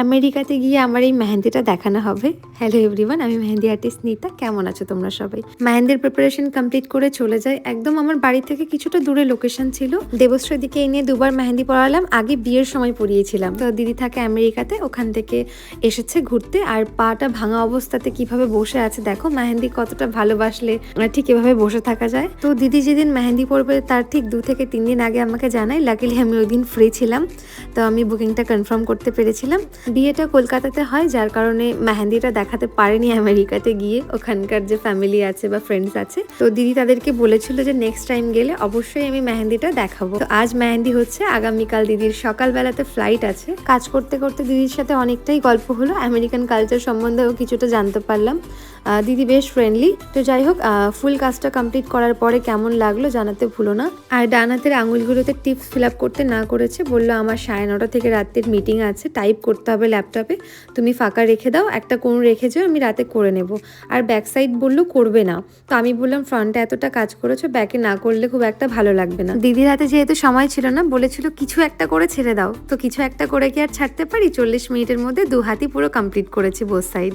আমেরিকাতে গিয়ে আমার এই মেহেন্দিটা দেখানো হবে। হ্যালো এভরিওয়ান, আমি মেহেন্দি আর্টিস্ট নিতা। কেমন আছো তোমরা সবাই? মেহেন্দির প্রিপারেশন কমপ্লিট করে চলে যাই। একদম আমার বাড়ি থেকে কিছুটা দূরে লোকেশন ছিল। দেবশ্রী দিকে এনে দুবার মেহেন্দি পড়ালাম। আগে বিয়ের সময় পড়িয়েছিলাম। তো দিদি থাকে আমেরিকাতে, ওখান থেকে এসেছে ঘুরতে। আর পাটা ভাঙা অবস্থাতে কিভাবে বসে আছে দেখো। মেহেন্দি কতটা ভালোবাসলে ঠিক এভাবে বসে থাকা যায়। তো দিদি যেদিন মেহেন্দি পড়বে তার ঠিক 2 থেকে 3 দিন আগে আমাকে জানাই। লাকিলি আমি ওই দিন ফ্রি ছিলাম, তো আমি বুকিংটা কনফার্ম করতে পেরেছিলাম। বিয়েটা কলকাতাতে হয়, যার কারণে মেহেন্দিটা দেখাতে পারেনি আমেরিকাতে গিয়ে। ওখানকার যে ফ্যামিলি আছে বা ফ্রেন্ডস আছে, তো দিদি তাদেরকে বলেছিল যে নেক্সট টাইম গেলে অবশ্যই আমি মেহেন্দিটা দেখাবো। তো আজ মেহেন্দি হচ্ছে, আগামীকাল দিদির সকালবেলাতে ফ্লাইট আছে। কাজ করতে করতে দিদির সাথে অনেকটাই গল্প হলো, আমেরিকান কালচার সম্বন্ধেও কিছুটা জানতে পারলাম। দিদি বেশ ফ্রেন্ডলি। তো যাই হোক, ফুল কাজটা কমপ্লিট করার পরে কেমন লাগলো জানাতে ভুলো না। আর ডান হাতের আঙুলগুলোতে টিপস ফিল আপ করতে না করেছে, বললো আমার 9:30 থেকে রাতের মিটিং আছে, টাইপ করতে হবে ল্যাপটপে, তুমি ফাঁকা রেখে দাও, একটা কোণ রেখে যাও, আমি রাতে করে নেব। আর ব্যাক সাইড বললো করবে না। তো আমি বললাম ফ্রন্টে এতটা কাজ করেছো, ব্যাকে না করলে খুব একটা ভালো লাগবে না। দিদির হাতে যেহেতু সময় ছিল না, বলেছিল কিছু একটা করে ছেড়ে দাও। তো কিছু একটা করে কি আর ছাড়তে পারি? 40 মিনিটের মধ্যে 2 হাতই পুরো কমপ্লিট করেছি বোথ সাইড।